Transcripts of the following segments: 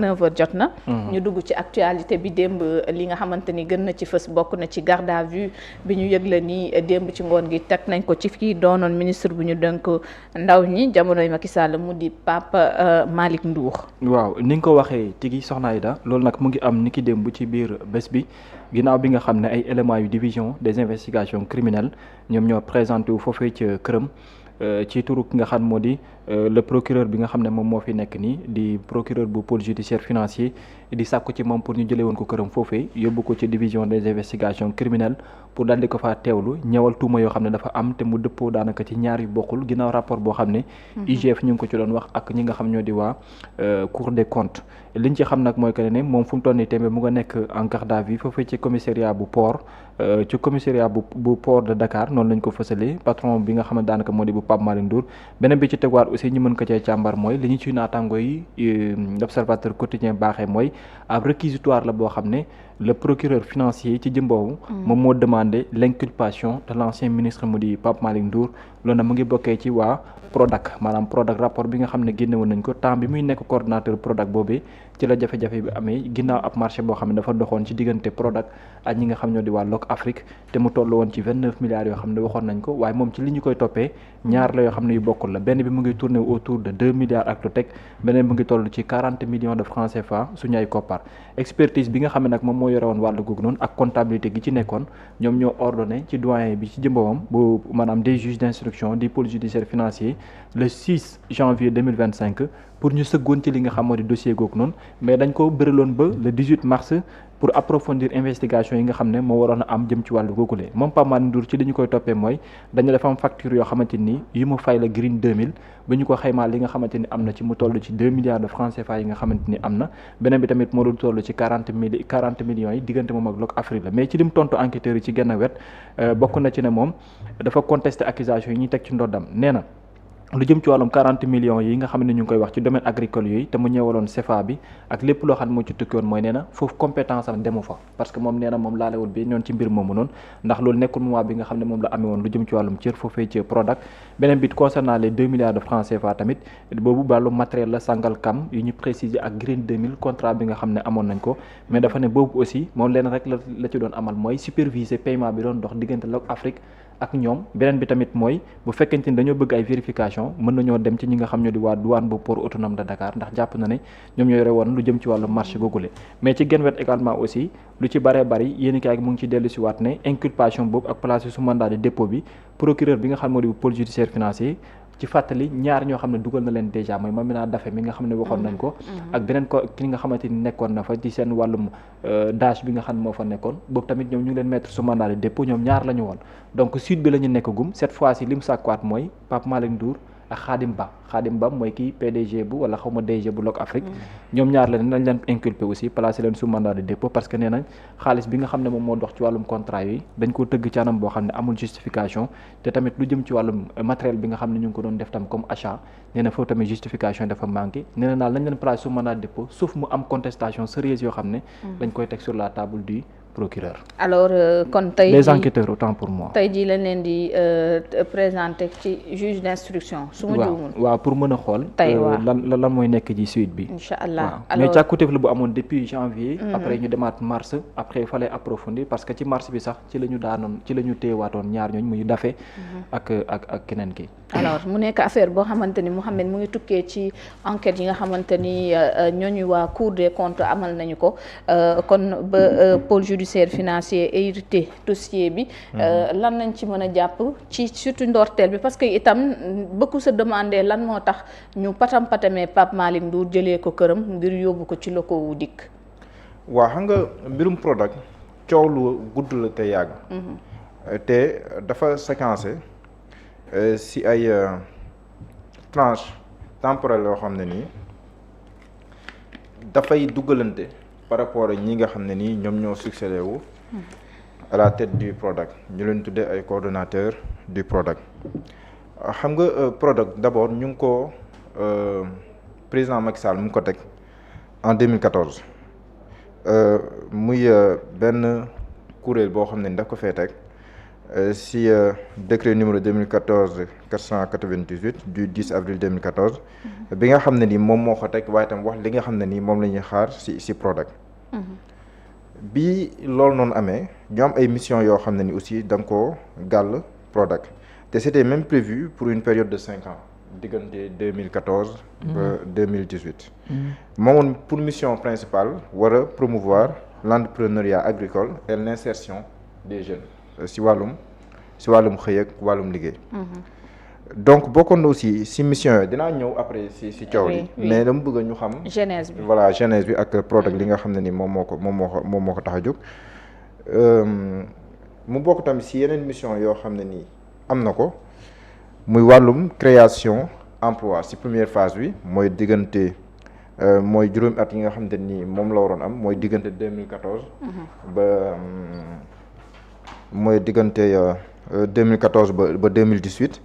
9h jot na. ñu dugg ci actualité bi démb li nga xamante ni gën na ci fës bokk na ci garde à vue bi ñu yëgle ni démb ci ngoon gi teg nañ ko ci kii doonoon ministre bu ñu dënk ndaw ñi jamonoy Macky Sall mu di Pape Malick Ndour. waaw ni nga ko waxee tigi soxna Aïda loolu nag mu ngi am niki démb ci biir bés bi ginnaaw bi nga xam ne ay éléments yu division des investigations criminelles ñoom ñoo présenté wu foofee ca këram. ci turu ki nga xam moo di le procureur bi nga xam ne moom moo fi nekk nii di procureur bu pôle judiciaire financier di sàkku ci moom pour ñu jëlee woon ko këram foofee yóbbu ko ci division des investigations criminelles pour daal di ko faa teewlu ñëwal tuuma yoo xam ne dafa am te mu dëppoo daanaka ci ñaar yu bokkul ginnaaw rapport boo xam ne IGF ñu ngi ko ci doon wax ak ñi nga xam ñoo di waa Cour des comptes liñ ci xam nag mooy que ne moom fu mu toll nii tamit mu nga nekk en garde à vue foofee ci commissariat bu port ci commissariat bu port de Dakar noonu lañ ko fësalee patron bi nga xam ne daanaka moo di bu Pape Malick Ndour beneen bi ci teguwaat aussi ñu mën ko cee càmbar mooy li ñu ciy naataango yi l'observateur quotidien baaxee mooy ab réquisitoire la boo xam ne le procureur financier ci jëm boobu moom moo demandé l'inculpation de l'ancien ministre mu di Pape Malick Ndour loolu nag mu ngi bokkee ci waa Prodac maanaam Prodac rapport bi nga xam ne génne woon nañ ko temps bi muy nekk coordonnateur Prodac boobee ci la jafe-jafe bi amee ginnaaw ab marché boo xam ne dafa doxoon ci diggante Prodac ak ñi nga xam ñoo di waa Loc Afrique te mu toll woon ci 29 milliards yoo xam ne waxoon nañ ko waaye moom ci li ñu koy toppee ñaar la yoo xam ne yu bokkul la benn bi mu ngi tourné autour de 2 milliards ak lu teg beneen mu ngi toll ci 40 millions de francs CFA suñu ay koppar expertise bi nga xam ne nag moom moo yore woon wàllu googu noonu ak comptabilité gi ci nekkoon ñoom ñoo ordonné ci doyen bi ci jëmbawam bu maanaam des juges d'instruction du pôle judiciaire financier le 6 janvier 2025 pour ñu sëggoon ci li nga xam moo di dossier googu noonu mais dañ ko bëraloon ba le 18 mars pour approfondir investigation yi nga xam ne moo waroon a am jëm ci wàllu googule moom Pape Malick Ndour ci li ñu koy toppee mooy dañu dafa am facture yoo xamante ni yu mu fay la Green 2000 ba ñu ko xaymaa li nga xamante ni am na ci mu toll ci 2 milliards de francs CFA yi nga xamante ni am na beneen bi tamit moo doon toll ci 40 millions yi diggante moom ak Loc Afrique la mais ci lim tontu enquêteurs yi ci genn wet bokk na ci ne moom dafa contester accusation yi ñuy teg ci ndoddam nee na lu jëm ci wàllum 40 millions yi nga xam ne ñu ngi koy wax ci domaine agricole yooyu te mu ñëwaloon CFA bi ak lépp loo xam ne moo ci tukki woon mooy nee na foofu compétence am demu fa parce que moom nee na moom laalewul bi ñoon ci mbir moomu noonu ndax loolu nekkul moment bi nga xam ne moom la amee woon lu jëm ci wàllum cër foofee ci Prodac beneen bi concernant les 2 milliards de francs CFA tamit boobu wàllu matériel la Sangalkam yu ñu préciser ak Green 2000 contrat bi nga xam ne amoon nañ ko mais dafa ne boobu aussi moom leen rek la ci doon amal mooy superviser paiement bi doon dox diggante Loc Afrique ak ñoom beneen bi tamit mooy bu fekkente ni dañoo bëgg ay vérification mën nañoo dem ci ñi nga xam ñoo di waa douane bu port autonome de Dakar ndax jàpp na ne ñoom ñoo yore woon lu jëm ci wàllu marché googule mais ci genn wet également aussi lu ci bëree bëri yéen i kaay gi mu ngi ci dellu si waat ne inculpation boobu ak placé sous mandat de dépôt bi procureur bi nga xam moo di pôle judiciaire financier ci fàttali ñaar ñoo xam ne dugal na leen déjà mooy Mamina Daffé mi nga xam ne waxoon nañ ko ak beneen ko ki nga xamante ni nekkoon na fa ci seen wàllum dash bi nga xam ne moo fa nekkoon boobu tamit ñoom ñu ngi leen mettre sous mandat de dépôt ñoom ñaar la ñu woon donc suite bi la ñu nekk gum cette fois ci li mu sàkkuwaat mooy Pape Malick Ndour ak Khadim Ba mooy kii PDG bu wala xaw ma DG bu Loc Afrique ñoom ñaar la nañ leen inculpé aussi placé leen sous mandat de dépôt parce que nee nañ xaalis bi nga xam ne moom moo dox ci wàllum contrat yi dañ koo tëgg ci anam boo xam ne amul justification te tamit lu jëm ci wàllum matériel bi nga xam ne ñu ngi ko doon def tam comme achat nee na foofu tamit justification dafa manqué nee na naal nañ leen placé sous mandat de dépôt sauf mu am contestation sérieuse yoo xam ne dañ koy teg sur la table du procureur. alors kon tey les enquêteurs autant pour moi. tey jii lañ leen di présenter ci juge d'instruction. su ma juumul waaw pour mën a xool. tey lan mooy nekk ci suite bi. incha allah mais càkkutéef la bu amoon depuis janvier. après ñu demaat mars après il fallait approfondir parce que ci mars bi sax ci la ñu daanoon ci la ñu téewaatoon ñaar ñooñ muy Daffé ak keneen ki. alors mu nekk affaire boo xamante ni Mouhamed mu ngi tukkee ci enquête yi nga xamante ni ñooñu waa Cour des comptes amal nañu ko kon ba pôle judiciaire financier hérité dossier bi lan lañ ci mën a jàpp ci surtout ndorteel bi parce que itam beaucoup se demander lan moo tax ñu patamee Pape Malick Ndour jëlee ko këram ngir yóbbu ko ci locaux wu dikk. waa xam nga mbirum Prodac coow lu gudd la te yàgg. te dafa séquencé si ay tranche temporelle yoo xam ne nii dafay duggalante par rapport ak ñi nga xam ne nii ñoom ñoo succédé wu à la tête du Prodac ñu leen tuddee ay coordonnateurs du Prodac xam nga Prodac d'abord ñu ngi ko président Macky Sall mu ngi ko teg en 2014 muy benn kuréel boo xam ne ni daf ko fee teg si décret numéro 2014 498 du 10 avril 2014 bi nga xam ne ni moom moo ko teg waaye tam wax li nga xam ne ni moom la ñuy xaar si Prodac. bi loolu noonu amee ñu am ay mission yoo xam ne ni aussi da nga koo gàll Prodac te c'était même prévu pour une période de 5 ans diggante 2014 ba 2018 moomoon pour mission principale war a promouvoir l'entrepreneuriat agricole et l'insertion des jeunes si wàllum xëy ak wàllum liggéey. donc bokkoon na aussi si mission yooyu dinaa ñëw après si coow li mais dama bëgg ñu xam genèse bi ak Prodac li nga xam ne ni moom moo ko tax a jóg. mu bokk tamit si yeneen mission yoo xam ne nii am na ko muy wàllum création emploi si première phase bi mooy diggante mooy juróomi at yi nga xamante ni moom la waroon am mooy diggante 2014 ba mooy diggante 2014 ba 2018.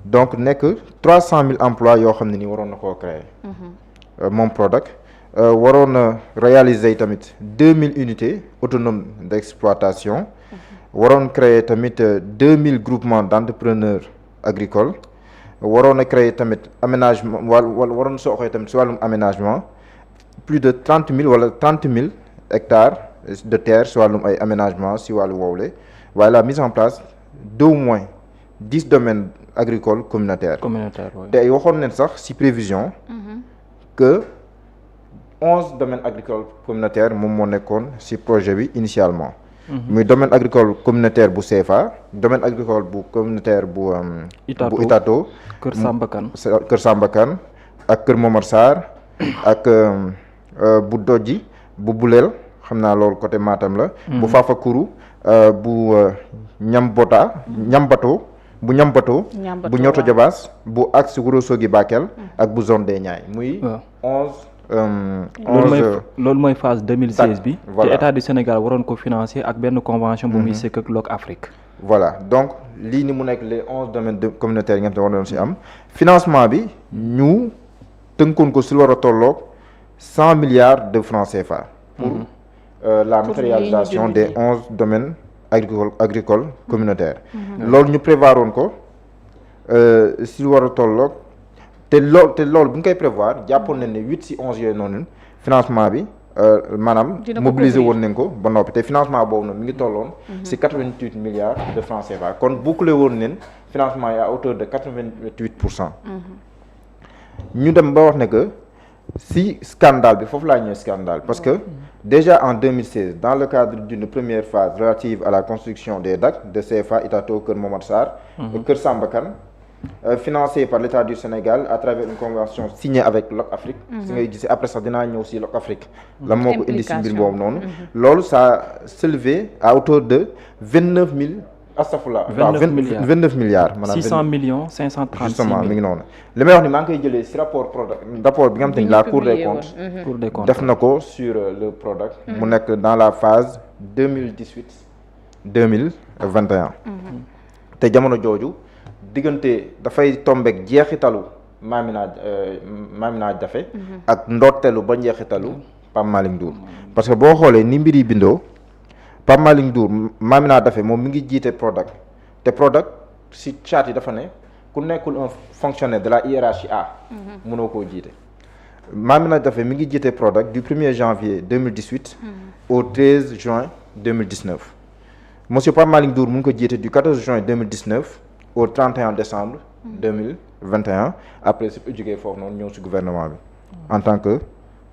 donc nekk 300 000 emplois yoo xam ne ni waroon na koo créer moom Prodac waroon na réaliser tamit 2000 unités autonomes d'exploitation waroon créer tamit 2000 groupements d'entrepreneurs agricoles waroon na créer tamit aménagement waroon sooxee tamit si wàllum aménagement plus de 30 000 hectares de terre si wàllum ay aménagement si wàllu woowle waaye la mise en place d'au moins 10 domaines agricoles communautaires. te waxoon nañ sax si prévision que 11 domaines agricoles communautaires moom moo nekkoon si projet bi initialement. muy domaine agricole communautaire bu CFA domaine agricole bu communautaire bu Itato Kër Samba Kane ak Kër Momar Sarr ak bu Dodji bu Buleel xam naa loolu côté Matam la. bu Fafakuru bu Ñambato bu Ñoto Jobaas bu axe Ourossogui Bakel ak bu zone des Niayes muy 11. loolu mooy phase 2016 bi. te état du Sénégal waroon ko financer ak benn convention bu muy sekk ak Loc Afrique. voilà donc lii ni mu nekk les 11 domaines communautaires yi nga xam ne war nañu si am financement bi ñu tënkoon ko si war a tolloog 100 milliards de francs CFA. pour la matérialisation des 11 domaines agricoles communautaires. loolu ñu prévoir woon ko si war a tolloog. te loolu bu ñu koy prévoir jàppoon nañ ne 8 si 11 yooyu noonu financement bi maanaam mobiliser woon nañ ko ba noppi te financement boobu noonu mi ngi tolloon si 88 milliards de francs CFA kon boucler woon nañ financement yi à hauteur de 88%. ñu dem ba wax ne que si scandale bi foofu laa ñëw scandale parce que déjà en 2016 dans le cadre d'une première phase relative à la construction des DAC de CFA Itato Kër Momar Sarr Kër Samba Kane financé par l'État du Sénégal à travers une convention signée avec Loc Afrique. si ngay gisee après sax dinaa ñëw si Loc Afrique. la moo ko indi si mbir boobu noonu. loolu ça s'élevait à hauteur de 29 000. astafurlah 29 milliards. maanaam 600 millions 536 justement mi ngi noonu. li may wax ni maa ngi koy jëlee si rapport bi nga xam te ni la Cour des comptes. def na ko sur le Prodac. mu nekk dans la phase 2018-2021. te jamono jooju. diggante dafay tombeek jeexitalu Mamina Daffé ak ndorteelu ba njeexitalu Pape Malick Ndour parce que boo xoolee ni mbir yi bindoo Pape Malick Ndour Mamina Daffé moom mi ngi jiite Prodac te Prodac si charte yi dafa ne ku nekkul un fonctionnaire de la hiérarchie A mënoo koo jiite Mamina Daffé mi ngi jiite Prodac du 1er janvier 2018 au 13 juin 2019 monsieur Pape Malick Ndour mu ngi ko jiite du 14 juin 2019 au 31 décembre 2021 après su jógee foofu noonu ñëw si gouvernement bi en tant que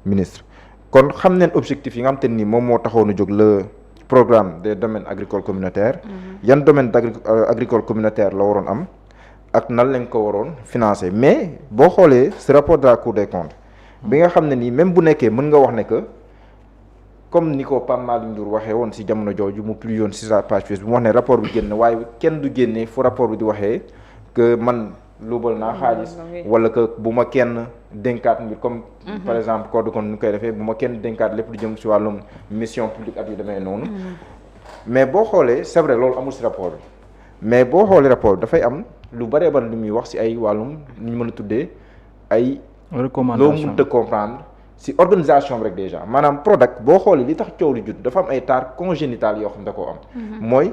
ministre kon xam neen objectif yi nga xam te ni moom moo taxoon a jóg le programme des domaines agricoles communautaires yan domaine agricole communautaire la waroon am ak nan lañ ko waroon financer mais boo xoolee ce rapport de la Cour des comptes bi nga xam ne nii même bu nekkee mën nga wax ne que comme ni ko Pape Malick Ndour waxee woon si jamono jooju mu publié woon si sa page Facebook mu wax ne rapport bi génn waaye kenn du génnee fu rapport bi di waxee que man luubal naa xaalis wala que bu ma kenn dénkaat mbir comme par exemple code kon nu koy defee bu ma kenn dénkaat lépp du jëm si wàllum mission publique ak yu demee noonu mais boo xoolee c'est vrai loolu amul si rapport bi mais boo xoolee rapport bi dafay am lu bëree bëri lu muy wax si ay wàllum ñu mën a tuddee ay loo mënta comprendre si organisation bi rek déjà maanaam Prodac boo xoolee li tax coow li judd dafa am ay tares congénitales yoo xam da koo am mooy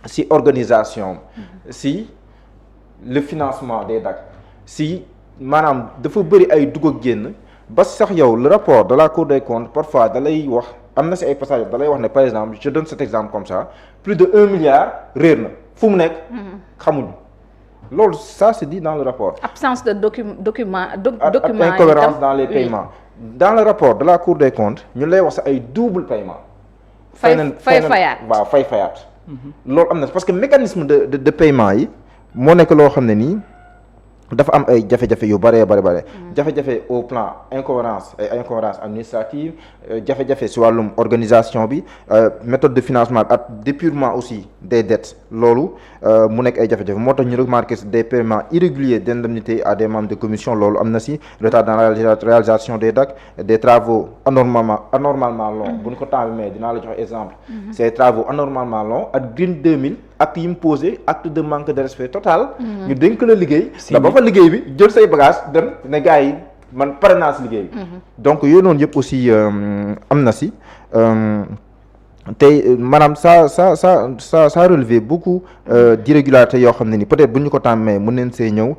si organisation si le financement des DAC si maanaam dafa bëri ay dugg ak génn ba sax yow le rapport de la Cour des comptes parfois da lay wax am na si ay passages da lay wax ne par exemple je donne cet exemple comme ça plus de 1 milliard réer na fu mu nekk xamuñu loolu ça c'est dit dans le rapport. Absence de document incohérence dans les paiements. Dans le rapport de la Cour des comptes ñu lay wax sa ay double paiement. fayaat waaw fayaat. loolu am na parce que mécanisme de paiement yi moo nekk loo xam ne nii dafa am ay jafe-jafe yu bare. jafe-jafe au plan incohérence administrative jafe-jafe si wàllum organisation bi méthode de financement ak dépurement aussi des dettes loolu mu nekk ay jafe-jafe moo tax ñu remarqué des paiements irréguliers d'indemnités à des membres de commission loolu am na si retard dans la réalisation des DAC des travaux anormalement longs bu ñu ko temps bi mais dinaa la jox exemple ces travaux anormalement longs ak Green 2000 acte yi mu posé acte de manque de respect total ñu dénk la liggéey ba fa liggéey bi jël say bagage dem ne gars yi man pare naa si liggéey bi donc yooyu noonu yëpp aussi am na si tey maanaam ça relevé beaucoup d'irrégularités yoo xam ne ni peut-être bu ñu ko tàmmee mën neen see ñëw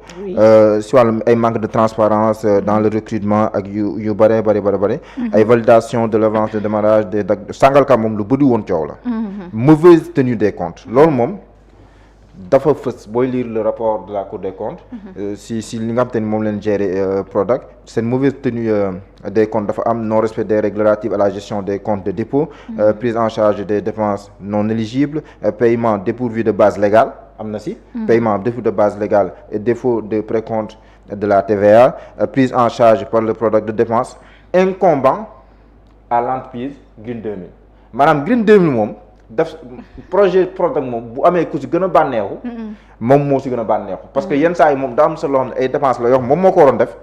si wàllum ay manque de transparence dans le recrutement ak yu bare ay validation de l'avance de démarrage des DAC Sangalkam moom lu bëri woon coow la mauvaise tenue des comptes loolu moom dafa fës booy lire le rapport de la Cour des comptes si li nga xam te ni moom leen gérer Prodac cette mauvaise tenue des comptes dafa am non respect des règles relatives à la gestion des comptes de dépôt prise en charge des dépenses non éligibles paiement dépourvu de base légale am na si paiement défaut de base légale et défaut de précompte de la TVA prise en charge par le Prodac de dépenses incombant à l'entreprise Green 2000 maanaam Green 2000 moom daf projet Prodac moom bu amee ku si gën a bànneexu moom moo si gën a bànneexu parce que yenn saa yi moom daa am sa loo xam ne ay dépenses la yoo xam moom moo ko waroon def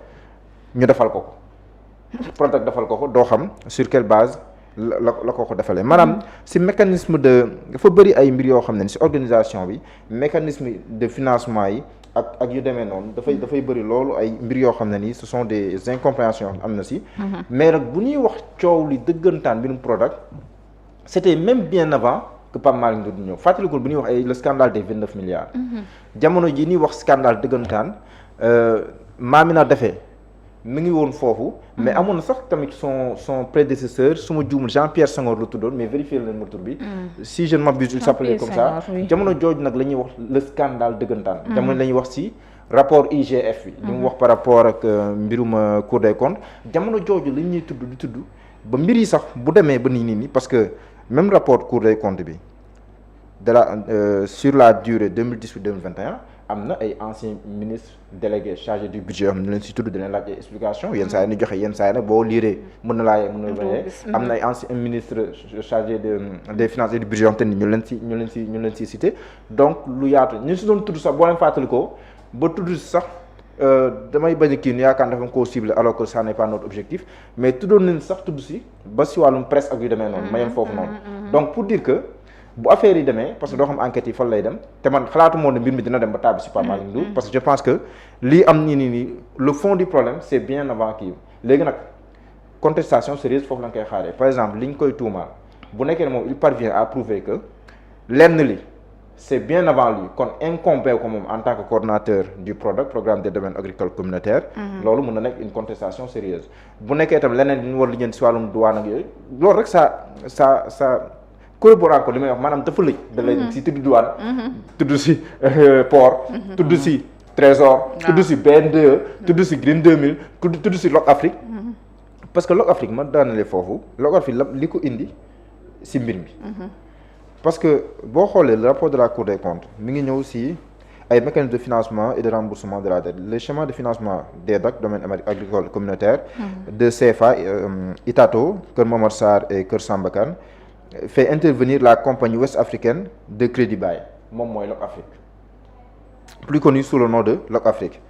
ñu defal ko Prodac defal ko doo xam sur quelle base la ko defalee maanaam si mécanisme de dafa bëri ay mbir yoo xam ne si organisation bi mécanisme de financement yi ak yu demee noonu dafay bëri loolu ay mbir yoo xam ne nii ce sont des incompréhensions am na si mais nag bu ñuy wax coow li dëggantaan mbirum Prodac c'était même bien avant que Pape Malick Ndour di ñëw fàttalikul bu ñuy wax ay le scandale des 29 milliards jamono ji ñuy wax scandale dëggantaan Mamina Daffé mi ngi woon foofu mais amoon na sax tamit son prédécesseur su ma juumul Jean-Pierre Senghor la tuddoon mais vérifier leen ma tur bi si je ne m'abuse il s'appelait comme ça jamono jooju nag la ñuy wax le scandale dëggantaan jamono la ñuy wax si rapport IGF bi li mu wax par rapport ak mbirum Cour des comptes jamono jooju la ñuy tudd di tudd ba mbir yi sax bu demee ba nii parce que même rapport Cour des comptes bi de la sur la durée 2018-2021 am na ay anciens ministres délégués chargés du budget am na leen si tudd di leen laaj ay explication yenn saa yi ni joxe yenn saa yi nag boo liiree mën na laa am na ay anciens ministres chargés des finances et du budget am te ni ñu leen si cité donc lu yaatu ñu si doon tudd sax boo leen fàttali ko ba tudd si sax damay bañ a kii yaakaar dafa koo ciblé alors que ça n'est pas notre objectif mais tuddoon nañ sax tudd si ba si wàllum presse ak yu demee noonu ma yem foofu noonu donc pour dire que bu affaire yi demee parce que doo xam enquête yi fan lay dem te man xalaatu moon ne mbir mi dina dem ba tàbbi si Pape Malick Ndour parce que je pense que lii am nii le fond du problème c'est bien avant kii léegi nag contestation sérieuse foofu la nga koy xaaree par exemple li ñu koy tuumaal bu nekkee ne moom il parvient à prouver que lenn li c'est bien avant lui kon incombé ko moom en tant que coordonnateur du Prodac programme des domaines agricoles communautaires loolu mën na nekk une contestation sérieuse bu nekkee itam leneen li ñu war lijjanti si wàllum douane ak yooyu loolu rek ça corroborant ko li may wax maanaam dafa lëj da lay si tudd douane tudd si port tudd si trésor tudd si BNDE tudd si Green 2000 tudd si Loc Afrique parce que Loc Afrique ma daanalee foofu Loc Afrique li ko indi si mbir mi parce que boo xoolee le rapport de la Cour des comptes mi ngi ñëw si ay mécanismes de financement et de remboursement de la dette le schéma de financement des DAC domaine agricole communautaire de CFA Itato Kër Momar Sarr et Kër Samba Kane fait intervenir la compagnie ouest-africaine de crédit bail moom mooy Loc Afrique plus connu sous le nom de Loc Afrique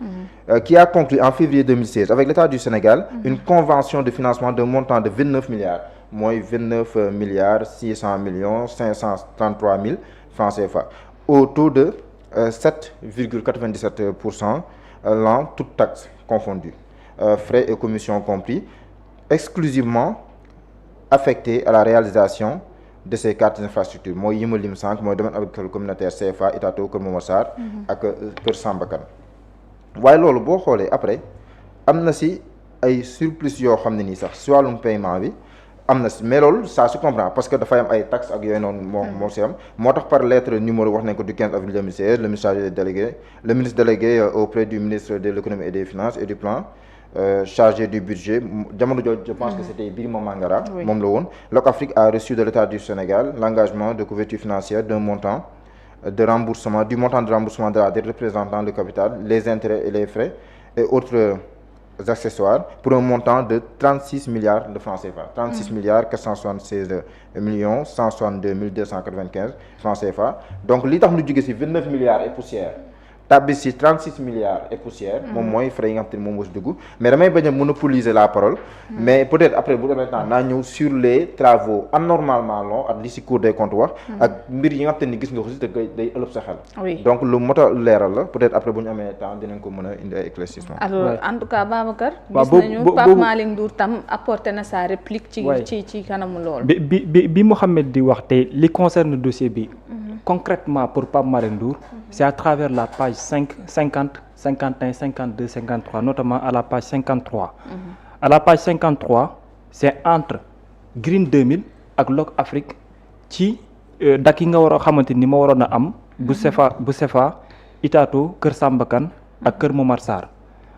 qui a conclu en février 2016 avec l'État du Sénégal une convention de financement d'un montant de 29 milliards mooy 29 milliards 600 millions 533 000 francs CFA au taux de 7,97% l'an toutes taxes confondues frais et commissions compris exclusivement affectés à la réalisation de ces 4 infrastructures mooy yi ma lim sànq mooy domaine agricole communautaire CFA Itato Kër Momar Sarr ak Kër Samba Kane waaye loolu boo xoolee après am na si ay surplus yoo xam ne nii sax si wàllum paiement bi am na si mais loolu ça se comprend parce que dafay am ay taxes ak yooyu noonu moo si am moo tax par lettre numéro wax nañ ko du 15 avril 2016 le ministre délégué auprès du ministre de l'économie et des finances et du plan chargé du budget jamono jooju je pense que c'était Birima Mangara moom la woon Locafrique a reçu de l'État du Sénégal l'engagement de couverture financière du montant de remboursement de la dette représentant le capital les intérêts et les frais et autres accessoires pour un montant de 36 milliards de francs CFA 36 milliards 476 millions 162 295 francs CFA donc li tax ñu jóge ci 29 milliards et poussière tabbi ci 36 milliards et poussière moom mooy frais yi nga xam te ne moom moo ci dugg mais damay bañ a monopoliser la parole mais peut-être après bu demee temps naa ñëw sur les travaux anormalement longs ak li ci Cour des comptes wax ak mbir yi nga xam te ni gis nga ko ci te day ëlëb sa xel donc lu mot a leeral la peut-être après bu ñu amee temps dinañ ko mën a indi ay éclaircissement alors en tout cas Babacar gis nañu Pape Malick Ndour tam apporté na sa réplique ci kanamu loolu bi Mouhamed di wax te li concerne dossier bi concrètement pour Pape Malick Ndour c'est à travers la page 50, 51, 52, 53, notamment à la page 53. À la page 53, c'est entre Green 2000 ak Loc Afrique ci dak yi nga war a xamante ni ma waroon a am bu CFA Itato Kër Samba Kane ak Kër Momar Sarr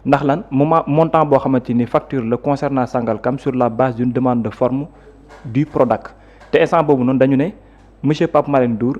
ndax lan montant boo xamante ni facture la concernant Sangalkam sur la base d'une demande de forme du PRODAC te instant boobu noonu dañu ne Monsieur Pape Malick Ndour,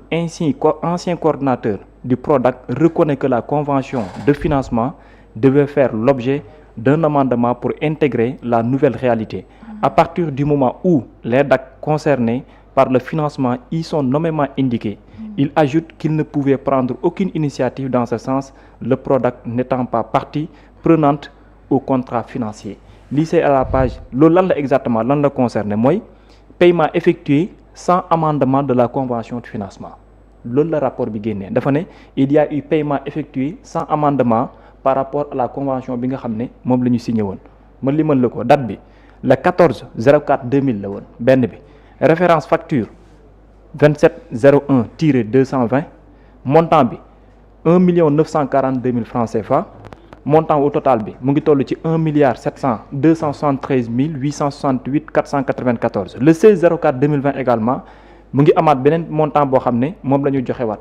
ancien coordinateur du PRODAC, reconnaît que la convention de financement devait faire l'objet d'un amendement pour intégrer la nouvelle réalité. À partir du moment où les DAC concernés par le financement y sont nommément indiqués, il ajoute qu'il ne pouvait prendre aucune initiative dans ce sens, le PRODAC n'étant pas partie prenante au contrat financier. Lii c'est à la page loolu lan la exactement lan la concerné mooy paiement effectué sans amendement de la convention de financement loolu la rapport bi génnee dafa ne il y a eu paiement effectué sans amendement par rapport à la convention bi nga xam ne moom la ñu signé woon ma limal la ko date bi le 14/04/2000 la woon benn bi référence facture 2701-220 montant bi 1 942 000 francs CFA montant au total bi mu ngi toll ci 1 273 868 494 le 16/04/2020 également mu ngi amaat beneen montant boo xam ne moom la ñu joxe waat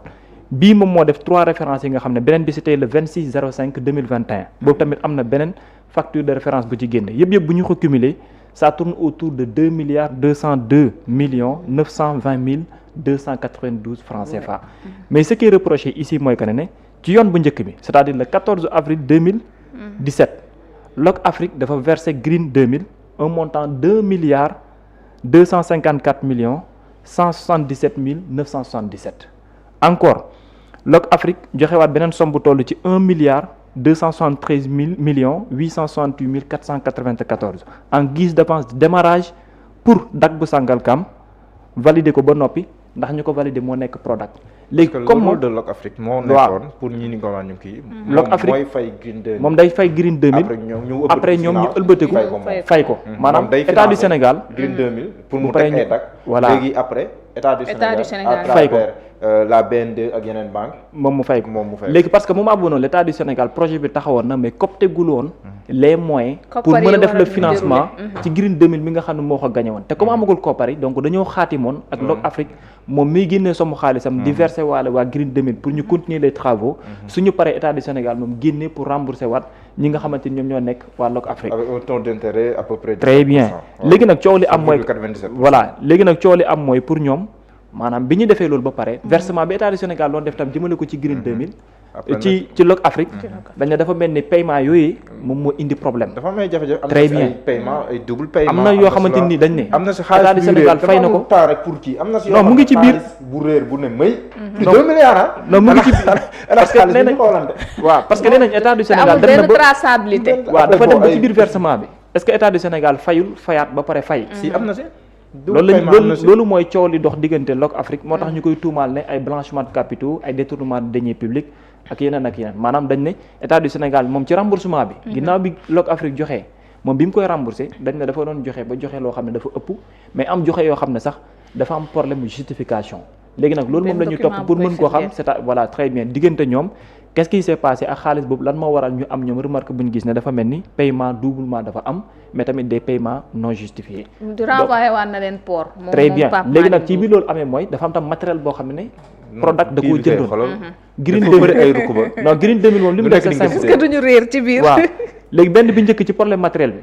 bii moom moo def 3 références yi nga xam ne beneen bi c'était le 26/05/2021 boobu tamit am na beneen facture de référence bu ci génne yëpp bu ñu ko cumulé ça tourne autour de 2 202 920 292 francs CFA mais ce qui est reproché ici mooy que ne ci yoon bu njëkk bi c'est-à-dire le 14 avril 2017 Loc Afrique dafa verser Green 2000 un montant 2 254 177 977 encore Loc Afrique joxewaat beneen somme bu toll ci 1 273 868 494 en guise d'avance de démarrage pour dak bu Sangalkam valider ko ba noppi ndax ñu ko valider moo nekk PRODAC léegi comme le rôle de Loc Afrique moo nekkoon pour ñi ni ko ñu kii Loc Afrique mooy fay Green 2000 moom day fay Green 2000 après ñoom ñu ëlbateku fay ko maanaam état du Sénégal Green 2000 pour mu teg ay dak voilà léegi après état du Sénégal fay ko la BND ak yeneen banque moom mu fay ko léegi parce que moom aboonoon l'état du Sénégal projet bi taxawoon na mais coptegul woon les moyens pour mën a def le financement ci Green 2000 mi nga xam ne moo ko gagné woon te comme amagul koppar yi donc dañoo xaatimoon ak Loc Afrique moom miy génnee somme xaalisam di verser waale waa Green 2000 pour ñu continuer les travaux suñu paree état du Sénégal moom génnee pour rembourser waat ñi nga xamante ni ñoom ñoo nekk waa Loc Afrique avec un taux d'intérêt à peu près très bien léegi nag coow li am mooy voilà léegi nag coow li am mooy pour ñoom maanaam bi ñu defee loolu ba pare versement bi état du Sénégal doon def tam jëmale ko ci Green 2000 ci Loc Afrique dañ ne dafa mel ni paiement yooyu moom moo indi problème dafa may jafe-jafe très bien ay paiement ay double paiement am na yoo xamante ni dañ ne am na si état du Sénégal fay na ko rek pour kii am na si non mu ngi ci biir bu réer bu ne may 2 milliards non mu ngi ci biir parce que nee nañ waaw parce que nee nañ état du Sénégal dem na ba traçabilité waaw dafa dem ba ci biir versement bi est-ce que état du Sénégal fayaat ba pare fay si am na si loolu mooy coow li dox diggante Loc Afrique moo tax ñu koy tuumaal ne ay blanchiment de capitaux ay détournement de deniers publics ak yeneen maanaam dañ ne état du Sénégal moom ci remboursement bi ginnaaw bi Loc Afrique joxee moom bi mu koy remboursé dañ ne dafa doon joxe ba joxe loo xam ne dafa ëpp mais am joxe yoo xam ne sax dafa am problème mu justification léegi nag loolu moom la ñuy topp pour mën koo xam c'est voilà très bien diggante ñoom qu'est-ce qui s'est passé ak xaalis boobu lan moo waral ñu am ñoom remarque bu ñu gis ne dafa mel ni paiement doublement dafa am mais tamit des paiements non justifiés. renvoyé waan na leen port. très bien léegi nag ci biir loolu amee mooy dafa am tam matériel boo xam ne. Prodac da koo jëndoon. Green 2000 non Green 2000 moom li mu def c'est simple. est-ce que duñu réer ci biir. waaw léegi benn bi njëkk ci problème matériel bi.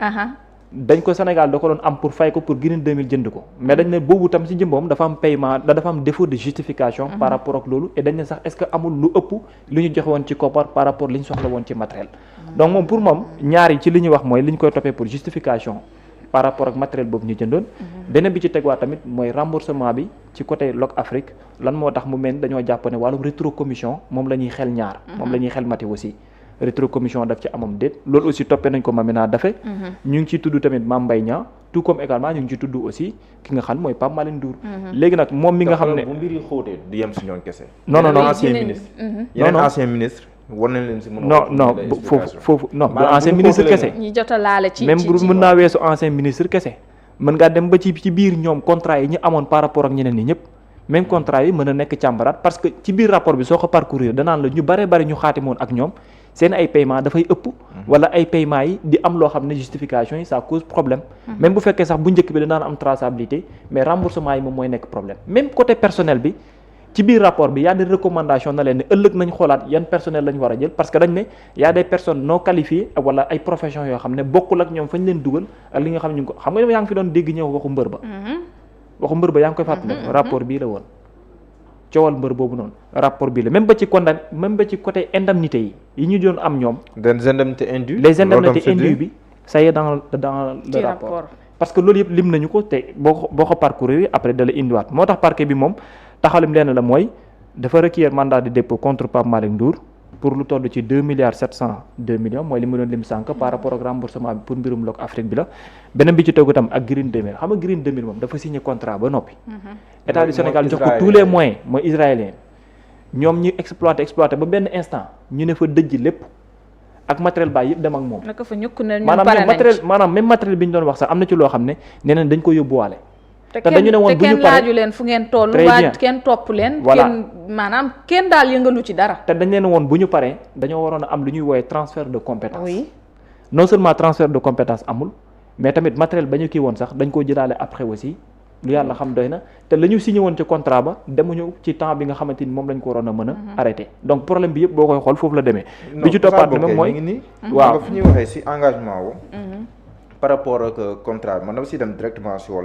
dañ ko Sénégal da ko doon am pour fay ko pour Green 2000 jënd ko mais dañ ne boobu tam ci jëmboom dafa am paiement dafa am défaut de justification par rapport ak loolu et dañ ne sax est-ce que amul lu ëpp lu ñu joxe woon ci koppar par rapport li ñu soxla woon ci matériel donc moom pour moom ñaar yi ci li ñuy wax mooy li ñu koy toppee pour justification par rapport ak matériel boobu ñu jëndoon beneen bi ci tegwaat tamit mooy remboursement bi ci côté Loc Afrique lan moo tax mu mel ni dañoo jàpp ne wàllum rétrocommission moom la ñuy xel ñaar moom la ñuy xel mati aussi rétrocommission daf ci amam déet loolu aussi toppee nañ ko Mamina Daffé ñu ngi ciy tudd tamit Mame Mbaye Niang tout comme également ñu ngi ciy tudd aussi ki nga xam mooy Pape Malick Ndour léegi nag moom mi nga xam ne bu mbir yi xóotee du yem si ñoom kese non ancien ministre yeneen ancien ministre war nañ leen si mën non foofu non du ancien ministre kese ñi jot a laale ci même bu mën naa weesu ancien ministre kese mën ngaa dem ba ci biir ñoom contrat yi ñu amoon par rapport ak ñeneen ñi ñëpp même contrat yi mën a nekk càmbaraat parce que ci biir rapport bi soo ko parcourir danaan la ñu bare bari ñu xaatimoon ak ñoom seen ay paiement dafay ëpp wala ay paiement yi di am loo xam ne justification yi ça cause problème même bu fekkee sax bu njëkk bi danaan am traçabilité mais remboursement yi moom mooy nekk problème même côté personnel bi ci biir rapport bi y a des recommandations na leen ne ëllëg nañ xoolaat yan personnel lañ war a jël parce que dañ ne y a des personnes non qualifiées wala ay professions yoo xam ne bokkul ak ñoom fañ leen dugal ak li nga xam ne ñu ngi ko xam nga yaa ngi fi doon dégg ñëw waxu mbër ba yaa ngi koy fàttali rapport bii la woon coowal mbër boobu noonu rapport bi la même ba ci condamné même ba ci côté indemnité yi ñu doon am ñoom les indemnités indues bi ça y est dans le rapport parce que loolu yëpp lim nañu ko te boo ko parcourir après da la indiwaat moo tax parquet bi moom taxalim leen la mooy dafa requérir mandat de dépôt contre Pape Malick Ndour pour lu toll ci 2,702 millions mooy li mu doon lim sànq par rapport ak remboursement bi pour mbirum Loc Afrique bi la beneen bi ci tegu tam ak Green 2000 xam nga Green 2000 moom dafa signé contrat ba noppi état du Sénégal jox ko tous les moyens mooy israélien ñoom ñu exploité ba benn instant ñu ne fa dëjj lépp ak matériel baay yëpp dem ak moom maanaam même matériel bi ñu doon wax sax am na ci loo xam ne nee nañ dañ ko yóbbuwaale te dañu ne woon bu ñu paree laaju leen fu ngeen toll waa kenn topp leen kenn daal yëngalu ci dara te dañ leen woon bu ñu paree dañoo waroon a am lu ñuy woowee transfert de compétence oui non seulement transfert de compétence amul mais tamit matériel ba ñu kii woon sax dañ koo jëlaale après aussi lu yàlla xam doy na te la ñu signé woon ci contrat ba demuñu ci temps bi nga xamante ni moom lañ ko waroon a mën a arrêté donc problème bi yëpp boo koy xool foofu la demee bi ci toppaat bi moom mooy waaw fi ñuy waxee si engagement wo par rapport ak contrat man dama si dem directement si wolof